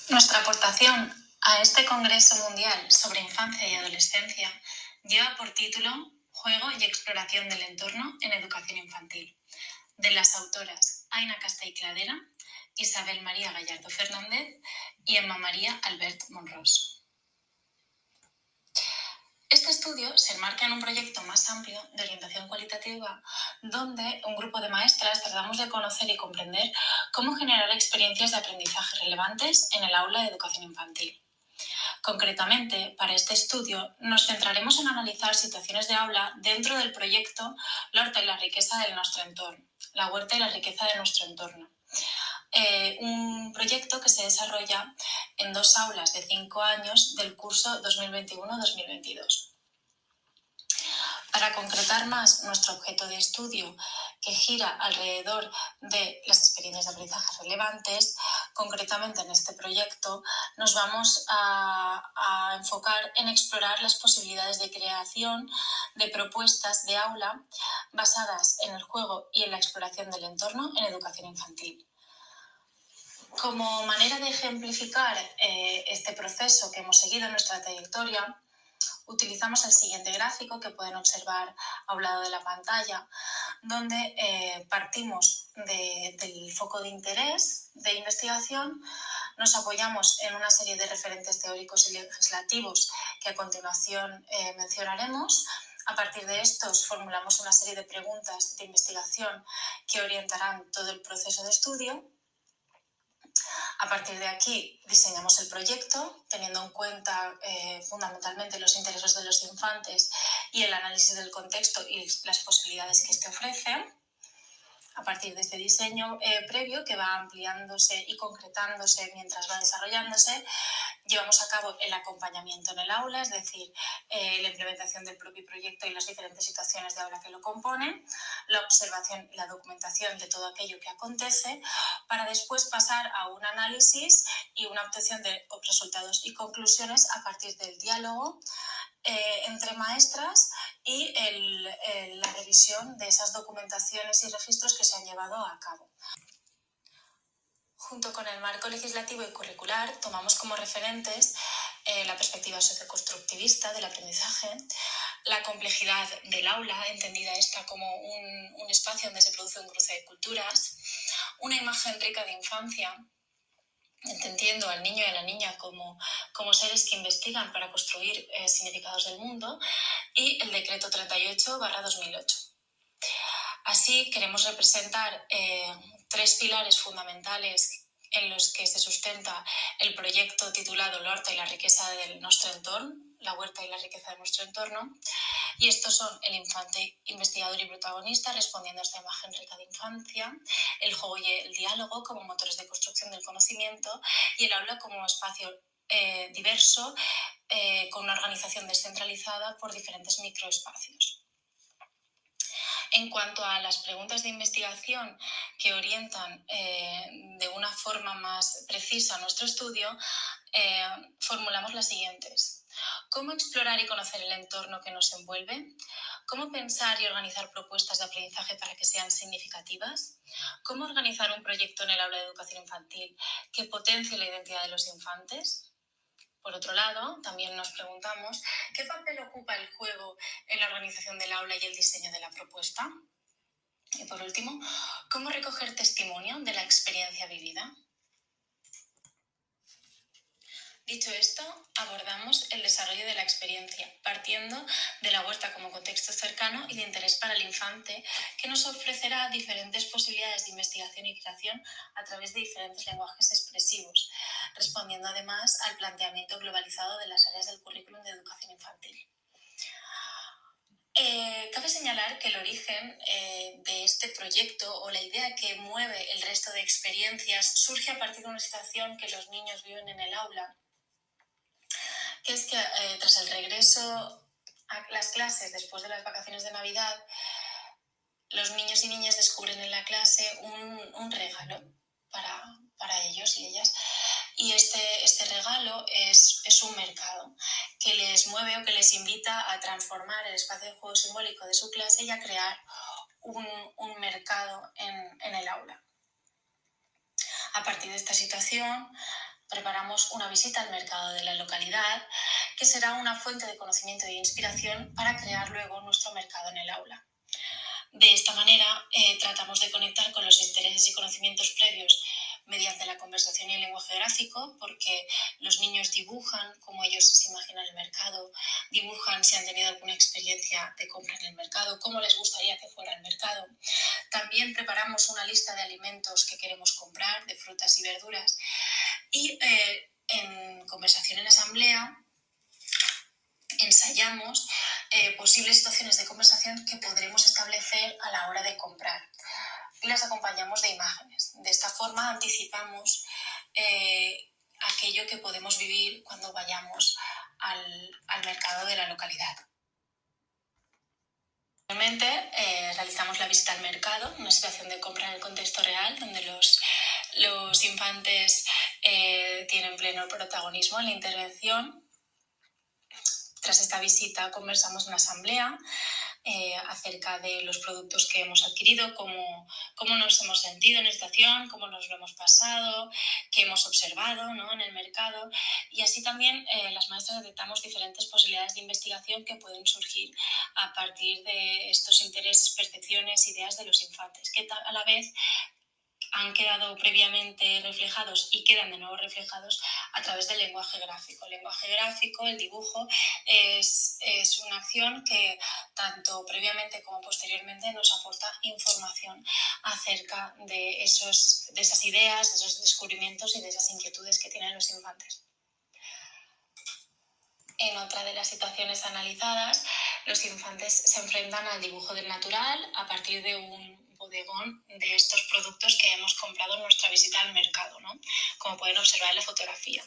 Nuestra aportación a este Congreso Mundial sobre Infancia y Adolescencia lleva por título Juego y exploración del entorno en educación infantil, de las autoras Aina Castell Cladera, Isabel María Gallardo Fernández y Emma María Albert Monros. Este estudio se enmarca en un proyecto más amplio de orientación cualitativa donde un grupo de maestras tratamos de conocer y comprender cómo generar experiencias de aprendizaje relevantes en el aula de educación infantil. Concretamente, para este estudio nos centraremos en analizar situaciones de aula dentro del proyecto La horta y la riqueza de nuestro entorno, la huerta y la riqueza de nuestro entorno. Un proyecto que se desarrolla en 2 aulas de 5 años del curso 2021-2022. Para concretar más nuestro objeto de estudio, que gira alrededor de las experiencias de aprendizaje relevantes, concretamente en este proyecto nos vamos a enfocar en explorar las posibilidades de creación de propuestas de aula basadas en el juego y en la exploración del entorno en educación infantil. Como manera de ejemplificar este proceso que hemos seguido en nuestra trayectoria, utilizamos el siguiente gráfico que pueden observar a un lado de la pantalla, donde partimos del foco de interés de investigación, nos apoyamos en una serie de referentes teóricos y legislativos que a continuación mencionaremos. A partir de estos formulamos una serie de preguntas de investigación que orientarán todo el proceso de estudio. A partir de aquí diseñamos el proyecto, teniendo en cuenta fundamentalmente los intereses de los infantes y el análisis del contexto y las posibilidades que este ofrece. A partir de este diseño previo, que va ampliándose y concretándose mientras va desarrollándose, llevamos a cabo el acompañamiento en el aula, es decir, la implementación del propio proyecto y las diferentes situaciones de aula que lo componen, la observación y la documentación de todo aquello que acontece, para después pasar a un análisis y una obtención de resultados y conclusiones a partir del diálogo entre maestras y la revisión de esas documentaciones y registros que se han llevado a cabo. Junto con el marco legislativo y curricular, tomamos como referentes la perspectiva socioconstructivista del aprendizaje, la complejidad del aula, entendida esta como un espacio donde se produce un cruce de culturas, una imagen rica de infancia, entendiendo al niño y a la niña como seres que investigan para construir significados del mundo, y el decreto 38/2008. Así queremos representar 3 pilares fundamentales en los que se sustenta el proyecto titulado La horta y la riqueza de nuestro entorno, la huerta y la riqueza de nuestro entorno, y estos son el infante investigador y protagonista respondiendo a esta imagen rica de infancia, el juego y el diálogo como motores de construcción del conocimiento y el aula como espacio diverso con una organización descentralizada por diferentes microespacios. En cuanto a las preguntas de investigación que orientan de una forma más precisa nuestro estudio, formulamos las siguientes. ¿Cómo explorar y conocer el entorno que nos envuelve? ¿Cómo pensar y organizar propuestas de aprendizaje para que sean significativas? ¿Cómo organizar un proyecto en el aula de educación infantil que potencie la identidad de los infantes? Por otro lado, también nos preguntamos ¿qué papel ocupa el juego en la organización del aula y el diseño de la propuesta? Y por último, ¿cómo recoger testimonio de la experiencia vivida? Dicho esto, abordamos el desarrollo de la experiencia, partiendo de la huerta como contexto cercano y de interés para el infante, que nos ofrecerá diferentes posibilidades de investigación y creación a través de diferentes lenguajes expresivos, respondiendo además al planteamiento globalizado de las áreas del currículum de educación infantil. Cabe señalar que el origen de este proyecto o la idea que mueve el resto de experiencias surge a partir de una situación que los niños viven en el aula, que es que tras el regreso a las clases después de las vacaciones de Navidad, los niños y niñas descubren en la clase un regalo para ellos y ellas. Y este regalo es un mercado que les mueve o que les invita a transformar el espacio de juego simbólico de su clase y a crear un mercado en el aula. A partir de esta situación, Preparamos una visita al mercado de la localidad, que será una fuente de conocimiento e inspiración para crear luego nuestro mercado en el aula. De esta manera, tratamos de conectar con los intereses y conocimientos previos mediante la conversación y el lenguaje gráfico, porque los niños dibujan cómo ellos se imaginan el mercado, dibujan si han tenido alguna experiencia de compra en el mercado, cómo les gustaría que fuera el mercado. También preparamos una lista de alimentos que queremos comprar, de frutas y verduras, y en conversación en asamblea ensayamos posibles situaciones de conversación que podremos establecer a la hora de comprar. Y las acompañamos de imágenes. De esta forma anticipamos aquello que podemos vivir cuando vayamos al mercado de la localidad. Finalmente, realizamos la visita al mercado, una situación de compra en el contexto real, donde los infantes tienen pleno protagonismo en la intervención. Tras esta visita conversamos en la asamblea acerca de los productos que hemos adquirido, cómo nos hemos sentido en la situación, cómo nos lo hemos pasado, qué hemos observado, ¿no?, en el mercado. Y así también las maestras detectamos diferentes posibilidades de investigación que pueden surgir a partir de estos intereses, percepciones, ideas de los infantes, que a la vez han quedado previamente reflejados y quedan de nuevo reflejados a través del lenguaje gráfico. El lenguaje gráfico, el dibujo, es una acción que tanto previamente como posteriormente nos aporta información acerca de esas ideas, de esos descubrimientos y de esas inquietudes que tienen los infantes. En otra de las situaciones analizadas, los infantes se enfrentan al dibujo del natural a partir de un bodegón de estos productos que hemos comprado en nuestra visita al mercado, ¿no?, como pueden observar en la fotografía.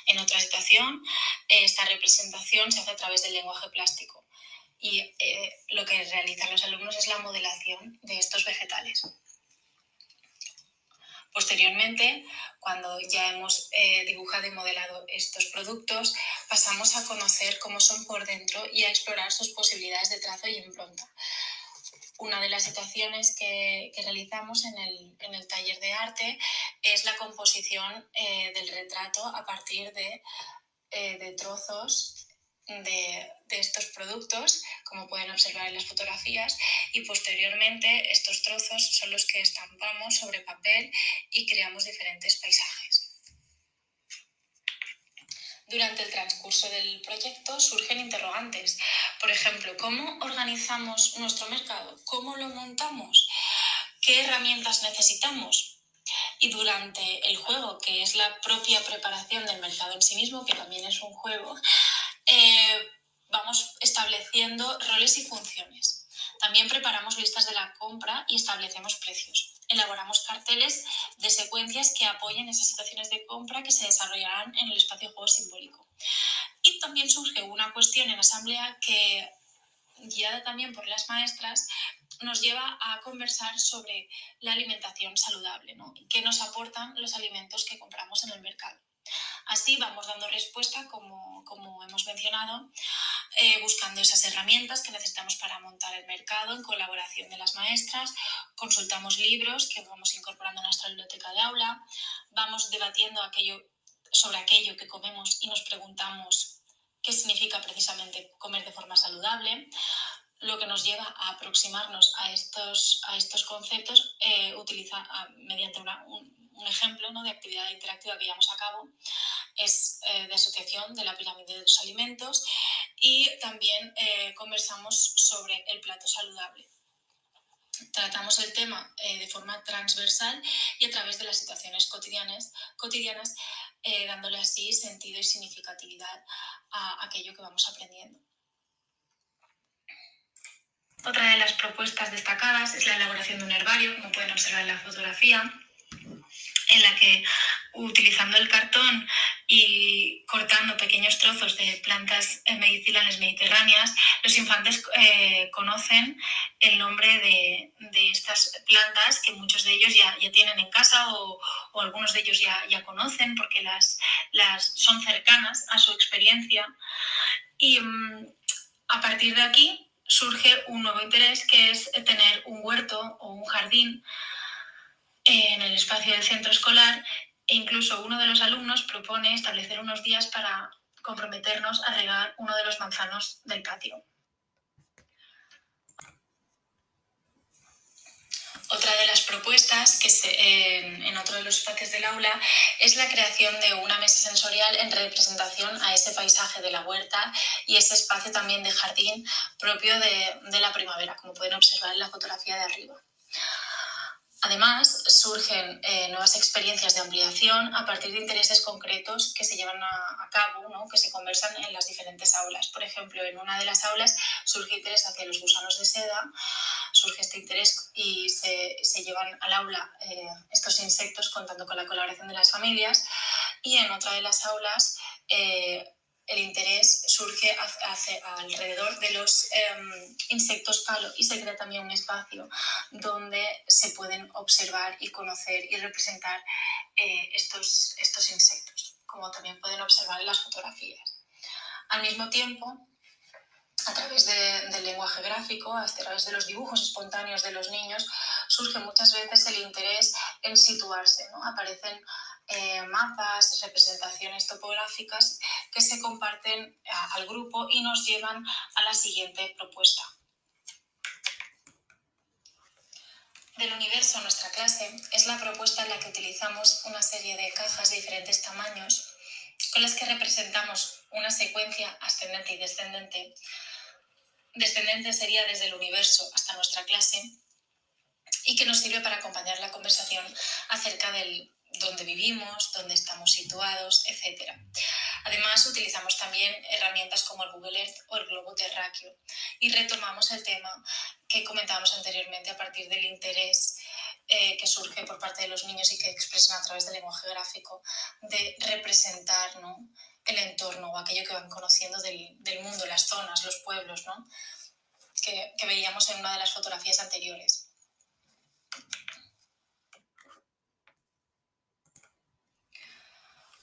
En otra situación, esta representación se hace a través del lenguaje plástico y lo que realizan los alumnos es la modelación de estos vegetales. Posteriormente, cuando ya hemos dibujado y modelado estos productos, pasamos a conocer cómo son por dentro y a explorar sus posibilidades de trazo y impronta. Una de las situaciones que realizamos en el taller de arte es la composición del retrato a partir de trozos de estos productos, como pueden observar en las fotografías, y posteriormente estos trozos son los que estampamos sobre papel y creamos diferentes paisajes. Durante el transcurso del proyecto surgen interrogantes. Por ejemplo, ¿cómo organizamos nuestro mercado? ¿Cómo lo montamos? ¿Qué herramientas necesitamos? Y durante el juego, que es la propia preparación del mercado en sí mismo, que también es un juego, vamos estableciendo roles y funciones. También preparamos listas de la compra y establecemos precios. Elaboramos carteles de secuencias que apoyen esas situaciones de compra que se desarrollarán en el espacio de juego simbólico. Y también surge una cuestión en asamblea que, guiada también por las maestras, nos lleva a conversar sobre la alimentación saludable, ¿no?, qué nos aportan los alimentos que compramos en el mercado. Así vamos dando respuesta, como hemos mencionado, buscando esas herramientas que necesitamos para montar el mercado en colaboración de las maestras, consultamos libros que vamos incorporando a nuestra biblioteca de aula, vamos debatiendo sobre aquello que comemos y nos preguntamos qué significa precisamente comer de forma saludable, lo que nos lleva a aproximarnos a estos conceptos mediante un ejemplo, ¿no?, de actividad interactiva que llevamos a cabo, es de asociación de la pirámide de los alimentos, y también conversamos sobre el plato saludable. Tratamos el tema de forma transversal y a través de las situaciones cotidianas, dándole así sentido y significatividad a aquello que vamos aprendiendo. Otra de las propuestas destacadas es la elaboración de un herbario, como pueden observar en la fotografía, en la que, utilizando el cartón y cortando pequeños trozos de plantas medicinales mediterráneas, los infantes conocen el nombre de estas plantas, que muchos de ellos ya tienen en casa o algunos de ellos ya conocen porque las son cercanas a su experiencia. Y a partir de aquí surge un nuevo interés, que es tener un huerto o un jardín en el espacio del centro escolar, E incluso uno de los alumnos propone establecer unos días para comprometernos a regar uno de los manzanos del patio. Otra de las propuestas en otro de los espacios del aula es la creación de una mesa sensorial en representación a ese paisaje de la huerta y ese espacio también de jardín propio de la primavera, como pueden observar en la fotografía de arriba. Además, surgen nuevas experiencias de ampliación a partir de intereses concretos que se llevan a cabo, ¿no? Que se conversan en las diferentes aulas. Por ejemplo, en una de las aulas surge interés hacia los gusanos de seda, surge este interés y se llevan al aula estos insectos contando con la colaboración de las familias, y en otra de las aulas el interés surge alrededor de los insectos palo, y se crea también un espacio donde se pueden observar y conocer y representar estos insectos, como también pueden observar en las fotografías. Al mismo tiempo, a través del lenguaje gráfico, a través de los dibujos espontáneos de los niños, surge muchas veces el interés en situarse, ¿no? Aparecen mapas, representaciones topográficas que se comparten al grupo y nos llevan a la siguiente propuesta. Del universo nuestra clase es la propuesta en la que utilizamos una serie de cajas de diferentes tamaños con las que representamos una secuencia ascendente y descendente. Descendente sería desde el universo hasta nuestra clase, y que nos sirve para acompañar la conversación acerca del dónde vivimos, dónde estamos situados, etc. Además, utilizamos también herramientas como el Google Earth o el globo terráqueo, y retomamos el tema que comentábamos anteriormente a partir del interés que surge por parte de los niños y que expresan a través del lenguaje gráfico de representar, ¿no?, el entorno o aquello que van conociendo del mundo, las zonas, los pueblos, ¿no?, que veíamos en una de las fotografías anteriores.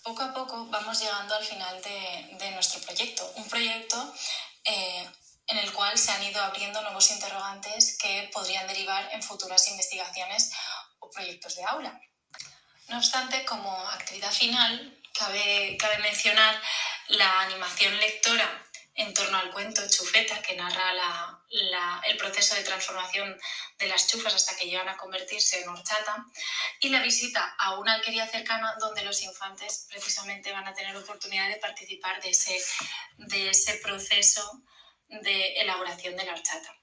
Poco a poco vamos llegando al final de nuestro proyecto, un proyecto en el cual se han ido abriendo nuevos interrogantes que podrían derivar en futuras investigaciones o proyectos de aula. No obstante, como actividad final, cabe mencionar la animación lectora en torno al cuento Chufeta, que narra el proceso de transformación de las chufas hasta que llegan a convertirse en horchata, y la visita a una alquería cercana donde los infantes precisamente van a tener oportunidad de participar de ese proceso de elaboración de la horchata.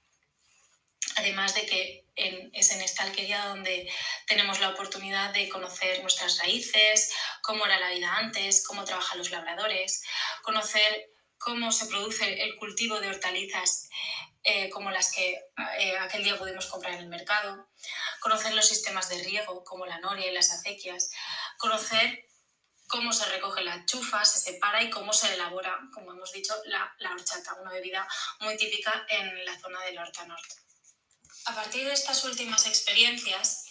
Además de que es en esta alquería donde tenemos la oportunidad de conocer nuestras raíces, cómo era la vida antes, cómo trabajan los labradores, conocer cómo se produce el cultivo de hortalizas como las que aquel día pudimos comprar en el mercado, conocer los sistemas de riego como la noria y las acequias, conocer cómo se recoge la chufa, se separa y cómo se elabora, como hemos dicho, la horchata, una bebida muy típica en la zona del Horta Norte. A partir de estas últimas experiencias,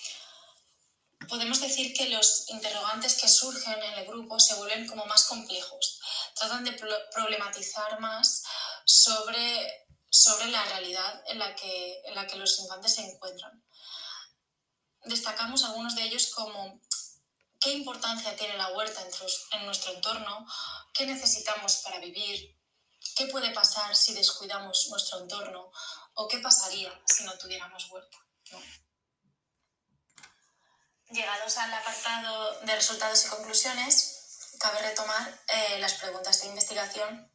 podemos decir que los interrogantes que surgen en el grupo se vuelven como más complejos. Tratan de problematizar más sobre la realidad en la que los infantes se encuentran. Destacamos algunos de ellos como: ¿qué importancia tiene la huerta en nuestro entorno? ¿Qué necesitamos para vivir? ¿Qué puede pasar si descuidamos nuestro entorno? ¿O qué pasaría si no tuviéramos huerta, ¿no? Llegados al apartado de resultados y conclusiones, cabe retomar las preguntas de investigación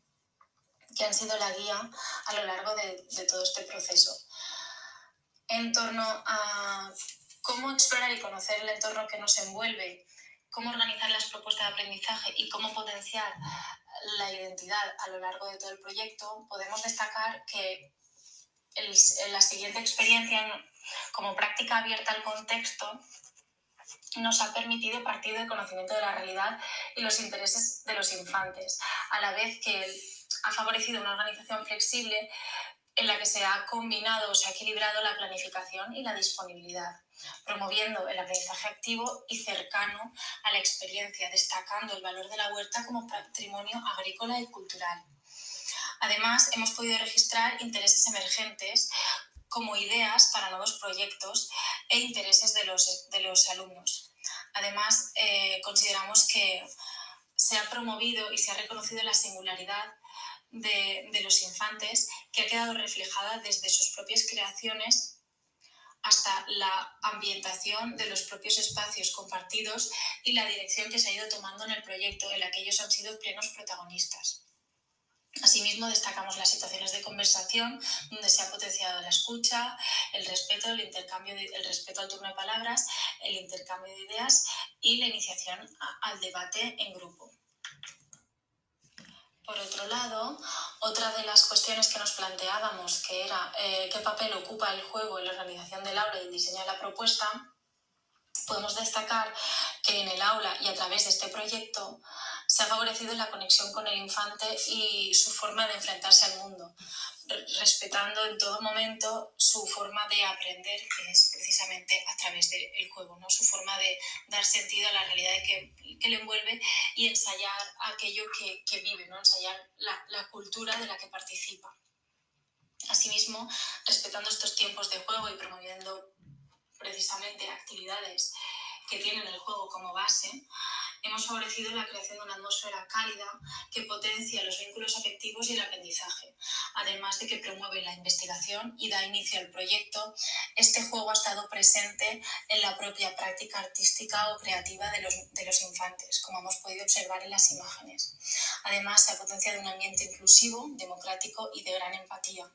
que han sido la guía a lo largo de todo este proceso. En torno a cómo explorar y conocer el entorno que nos envuelve, cómo organizar las propuestas de aprendizaje y cómo potenciar la identidad a lo largo de todo el proyecto, podemos destacar que en la siguiente experiencia, como práctica abierta al contexto, nos ha permitido partir del conocimiento de la realidad y los intereses de los infantes, a la vez que ha favorecido una organización flexible en la que se ha combinado o se ha equilibrado la planificación y la disponibilidad, promoviendo el aprendizaje activo y cercano a la experiencia, destacando el valor de la huerta como patrimonio agrícola y cultural. Además, hemos podido registrar intereses emergentes como ideas para nuevos proyectos e intereses de los alumnos. Además, consideramos que se ha promovido y se ha reconocido la singularidad de los infantes, que ha quedado reflejada desde sus propias creaciones hasta la ambientación de los propios espacios compartidos y la dirección que se ha ido tomando en el proyecto, en la que ellos han sido plenos protagonistas. Asimismo, destacamos las situaciones de conversación donde se ha potenciado la escucha, el respeto, el respeto al turno de palabras, el intercambio de ideas y la iniciación al debate en grupo. Por otro lado, otra de las cuestiones que nos planteábamos, que era qué papel ocupa el juego en la organización del aula y el diseño de la propuesta, podemos destacar que en el aula y a través de este proyecto se ha favorecido la conexión con el infante y su forma de enfrentarse al mundo, respetando en todo momento su forma de aprender, que es precisamente a través del juego, ¿no? Su forma de dar sentido a la realidad que le envuelve y ensayar aquello que vive, ¿no? Ensayar la cultura de la que participa. Asimismo, respetando estos tiempos de juego y promoviendo precisamente actividades que tienen el juego como base, hemos favorecido la creación de una atmósfera cálida que potencia los vínculos afectivos y el aprendizaje. Además de que promueve la investigación y da inicio al proyecto, este juego ha estado presente en la propia práctica artística o creativa de los infantes, como hemos podido observar en las imágenes. Además, se ha potenciado un ambiente inclusivo, democrático y de gran empatía,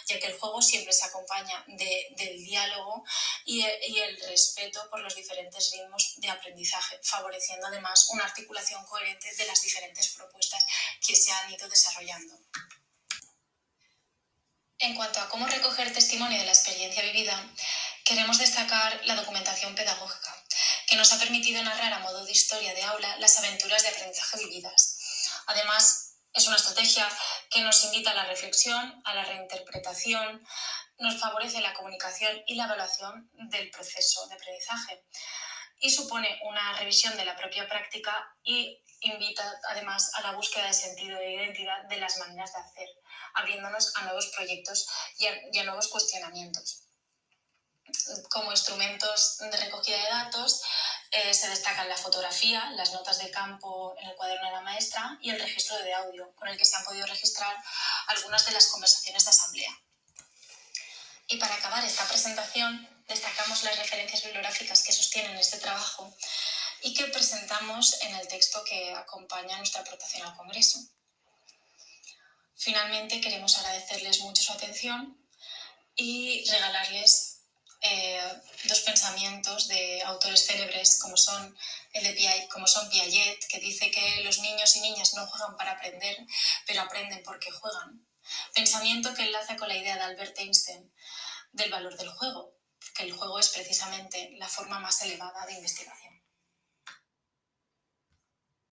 ya que el juego siempre se acompaña del diálogo y el respeto por los diferentes ritmos de aprendizaje, favoreciendo además una articulación coherente de las diferentes propuestas que se han ido desarrollando. En cuanto a cómo recoger testimonio de la experiencia vivida, queremos destacar la documentación pedagógica, que nos ha permitido narrar a modo de historia de aula las aventuras de aprendizaje vividas. Además, es una estrategia que nos invita a la reflexión, a la reinterpretación, nos favorece la comunicación y la evaluación del proceso de aprendizaje y supone una revisión de la propia práctica y invita además a la búsqueda de sentido e identidad de las maneras de hacer, abriéndonos a nuevos proyectos y a nuevos cuestionamientos. Como instrumentos de recogida de datos se destacan la fotografía, las notas de campo en el cuaderno de la maestra y el registro de audio, con el que se han podido registrar algunas de las conversaciones de asamblea. Y para acabar esta presentación, destacamos las referencias bibliográficas que sostienen este trabajo y que presentamos en el texto que acompaña nuestra aportación al Congreso. Finalmente, queremos agradecerles mucho su atención y regalarles dos pensamientos de autores célebres como son Piaget, que dice que los niños y niñas no juegan para aprender, pero aprenden porque juegan. Pensamiento que enlaza con la idea de Albert Einstein del valor del juego, que el juego es precisamente la forma más elevada de investigación.